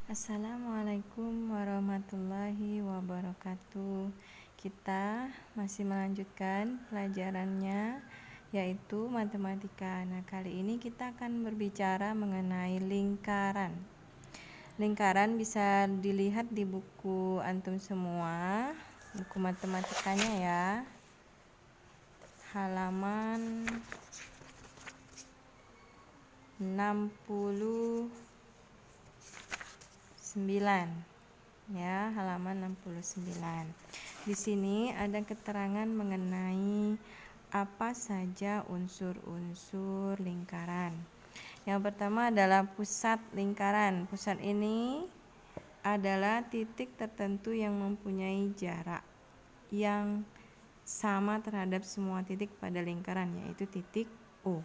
Assalamualaikum warahmatullahi wabarakatuh. Kita masih melanjutkan pelajarannya, yaitu matematika. Nah, kali ini kita akan berbicara mengenai lingkaran. Lingkaran bisa dilihat di buku antum semua, buku matematikanya ya. Halaman 69 ya, halaman 69. Di sini ada keterangan mengenai apa saja unsur-unsur lingkaran. Yang pertama adalah pusat lingkaran. Pusat ini adalah titik tertentu yang mempunyai jarak yang sama terhadap semua titik pada lingkaran, yaitu titik O.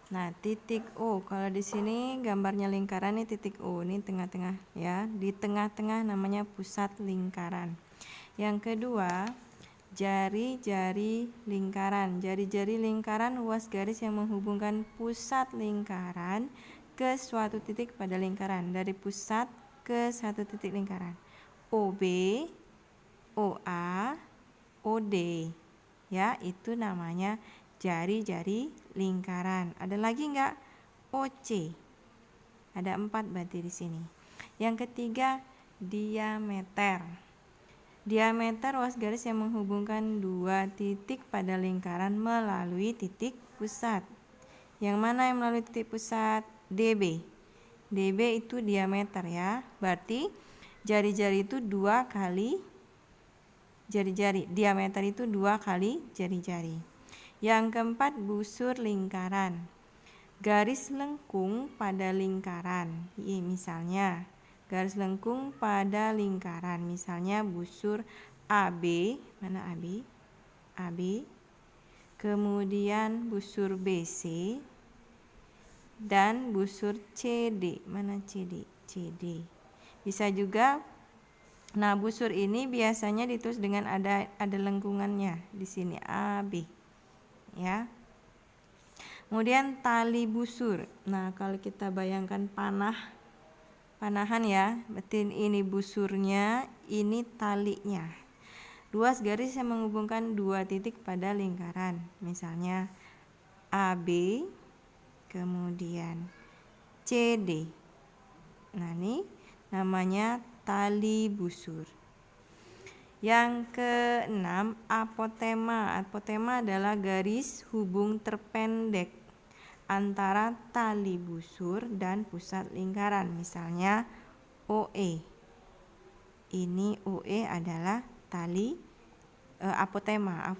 Nah, titik O, kalau di sini gambarnya lingkaran ini titik O, ini tengah-tengah ya. Di tengah-tengah namanya pusat lingkaran. Yang kedua, jari-jari lingkaran. Jari-jari lingkaran luas garis yang menghubungkan pusat lingkaran ke suatu titik pada lingkaran. Dari pusat ke satu titik lingkaran. OB, OA, OD. Ya, itu namanya jari-jari lingkaran. Ada lagi enggak? OC. Ada 4 berarti di sini. Yang ketiga, diameter. Diameter luas garis yang menghubungkan dua titik pada lingkaran melalui titik pusat. Yang mana yang melalui titik pusat? DB. DB itu diameter ya. Berarti jari-jari itu 2 kali jari-jari. Diameter itu 2 kali jari-jari. Yang keempat, busur lingkaran. Garis lengkung pada lingkaran. Misalnya, garis lengkung pada lingkaran. Misalnya busur AB. Mana AB? AB. Kemudian busur BC. Dan busur CD. Mana CD? CD. Bisa juga. Nah, busur ini biasanya ditulis dengan ada lengkungannya. Di sini AB. Ya. Kemudian tali busur. Nah, kalau kita bayangkan panahan ya, berarti ini busurnya, ini talinya. Luas garis yang menghubungkan dua titik pada lingkaran. Misalnya AB, kemudian CD. Nah, ini namanya tali busur. Yang keenam, apotema. Apotema adalah garis hubung terpendek antara tali busur dan pusat lingkaran. Misalnya OE. Ini OE adalah tali apotema.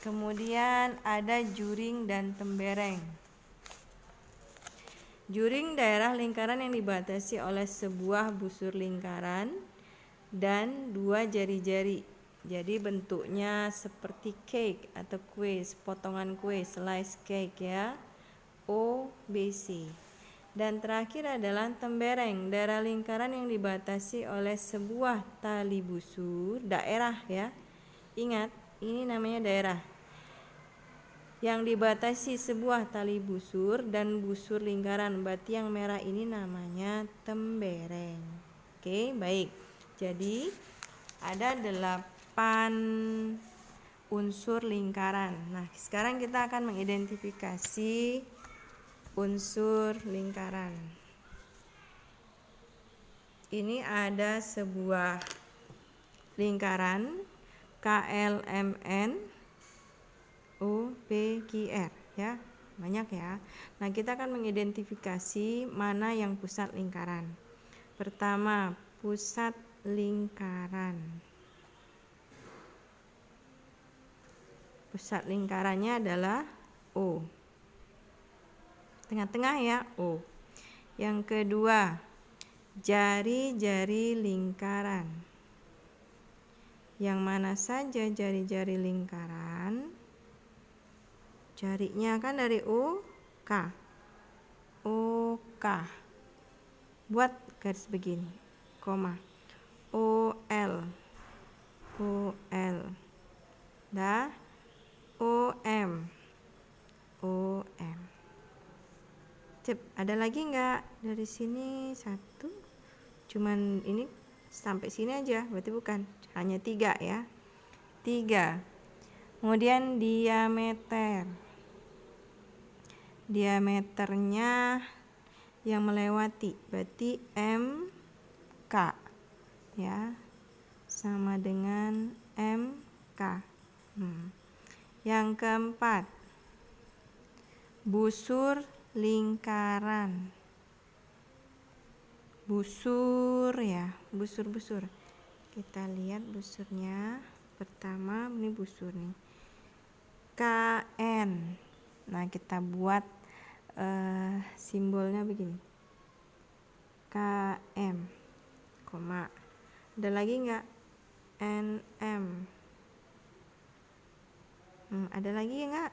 Kemudian ada juring dan tembereng. Juring daerah lingkaran yang dibatasi oleh sebuah busur lingkaran dan 2 jari-jari. Jadi bentuknya seperti cake atau kue, potongan kue, slice cake ya. OBC. Dan terakhir adalah tembereng, daerah lingkaran yang dibatasi oleh sebuah tali busur, daerah ya. Ingat, ini namanya daerah. Yang dibatasi sebuah tali busur dan busur lingkaran. Berarti yang merah ini namanya tembereng. Oke, baik. Jadi ada 8 unsur lingkaran. Nah, sekarang kita akan mengidentifikasi unsur lingkaran. Ini ada sebuah lingkaran KLMN OPQR ya. Banyak ya. Nah, kita akan mengidentifikasi mana yang pusat lingkaran. Pertama, pusat lingkaran. Pusat lingkarannya adalah O. Tengah-tengah ya, O. Yang kedua, jari-jari lingkaran. Yang mana saja jari-jari lingkaran? Jarinya kan dari O, K. O, K. Buat garis begini, koma. OL, OL, dah, OM, OM. Ada lagi nggak? Dari sini 1, cuman ini sampai sini aja, berarti bukan, hanya 3 ya. 3. Kemudian diameter. Diameternya yang melewati, berarti MK ya, sama dengan MK. Yang keempat, busur lingkaran. Busur ya, busur. Kita lihat busurnya. Pertama ini busur nih, KN. Nah, kita buat simbolnya begini, KM, koma. Ada lagi nggak? NM. Ada lagi nggak?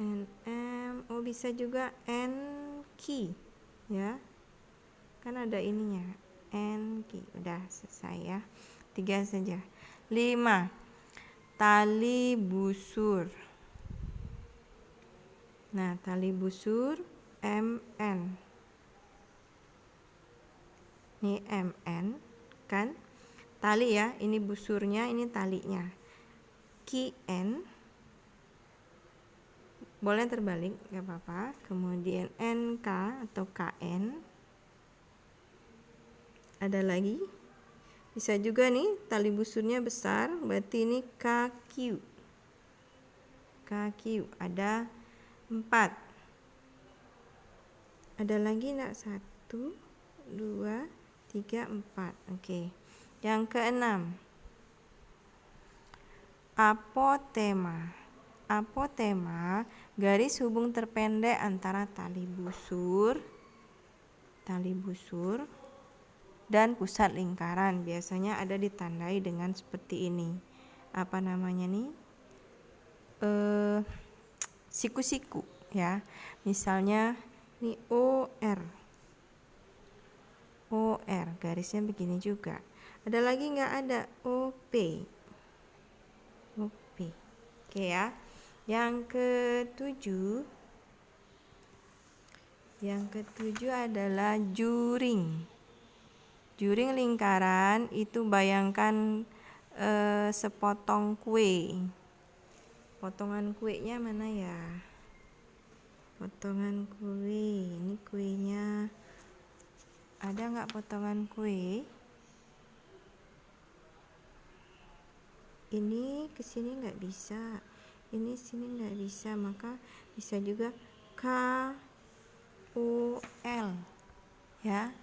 NM. Oh, bisa juga NQ ya, kan ada ininya, NQ. Udah selesai ya, 3 saja. 5. Tali busur. Nah, tali busur MN. Ini MN kan, tali ya, ini busurnya, ini talinya. QN, boleh terbalik, gak apa-apa. Kemudian NK atau KN. Ada lagi, bisa juga nih tali busurnya besar, berarti ini KQ. KQ, ada 4. Ada lagi enggak? 1, 2, 3, 4. Oke. Yang keenam, apotema. Apotema, garis hubung terpendek antara tali busur dan pusat lingkaran. Biasanya ada ditandai dengan seperti ini. Apa namanya nih? Siku-siku ya. Misalnya ini OR, garisnya begini juga. Ada lagi nggak? Ada OP. Oke ya. Yang ketujuh adalah juring. Juring lingkaran itu bayangkan sepotong kue. Potongan kuenya mana ya? Potongan kue. Ini kuenya. Ada nggak potongan kue? Ini kesini nggak bisa. Ini sini nggak bisa, maka bisa juga KOL ya,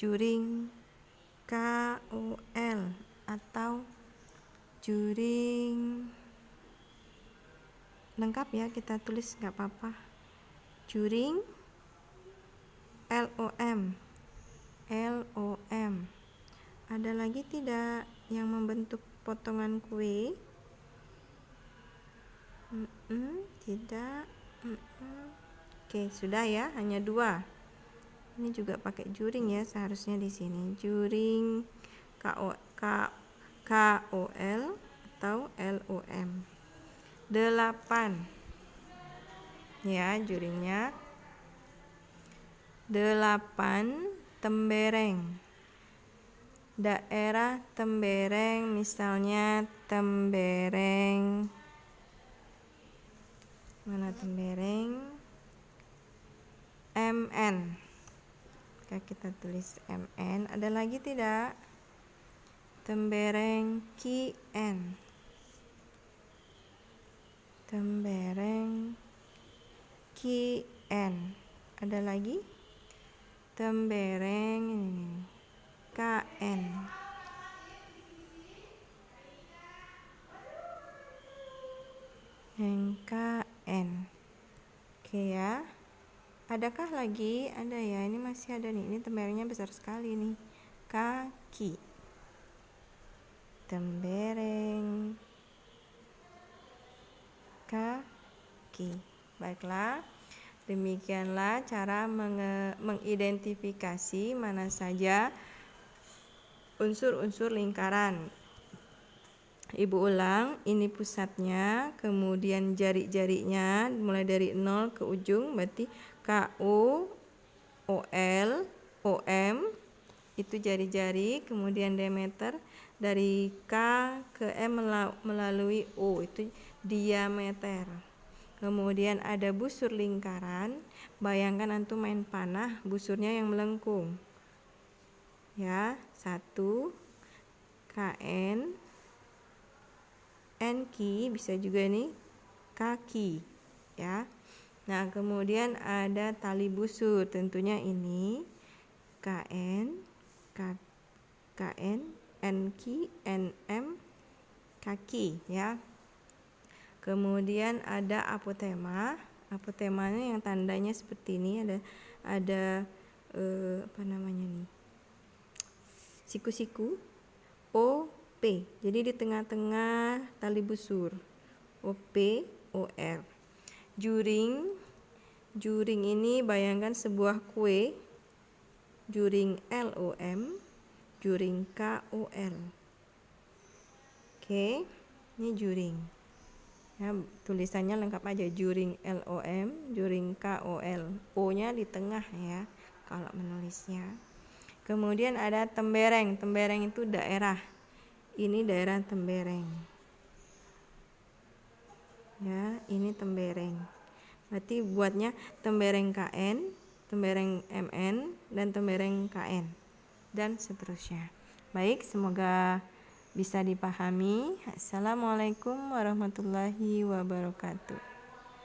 juring KOL, atau juring lengkap ya, kita tulis nggak apa-apa, juring LOM. Ada lagi tidak yang membentuk potongan kue? Tidak. Oke, sudah ya, hanya 2. Ini juga pakai juring ya, seharusnya di sini juring KOL atau LOM. 8 ya juringnya. 8 tembereng. Daerah tembereng, misalnya tembereng, mana tembereng? MN. Kita tulis MN. Ada lagi tidak? Tembereng KN. Tembereng KN. Ada lagi? Tembereng ini KN. KN. Oke ya. Adakah lagi? Ada ya, ini masih ada nih. Ini temberengnya besar sekali nih. Kaki. Tembereng kaki. Baiklah. Demikianlah cara mengidentifikasi mana saja unsur-unsur lingkaran. Ibu ulang, ini pusatnya, kemudian jari-jarinya mulai dari 0 ke ujung, berarti KO, OL, OM itu jari-jari, kemudian diameter dari K ke M melalui O itu diameter. Kemudian ada busur lingkaran, bayangkan antum main panah, busurnya yang melengkung. Ya, 1 KN, NQ bisa juga nih kaki, ya. Nah, kemudian ada tali busur, tentunya ini KN, KN, NQ, NM, kaki, ya. Kemudian ada apotema. Apotemanya yang tandanya seperti ini, ada apa namanya nih? Siku-siku. OP. Jadi di tengah-tengah tali busur. OP, OR. Juring. Juring ini bayangkan sebuah kue. Juring LOM, juring KOL. Oke, ini juring. Ya, tulisannya lengkap aja, juring LOM, juring KOL. O-nya di tengah ya kalau menulisnya. Kemudian ada tembereng. Tembereng itu daerah. Ini daerah tembereng. Ya, ini tembereng. Berarti buatnya tembereng KN, tembereng MN, dan tembereng KN, dan seterusnya. Baik, semoga bisa dipahami. Assalamualaikum warahmatullahi wabarakatuh.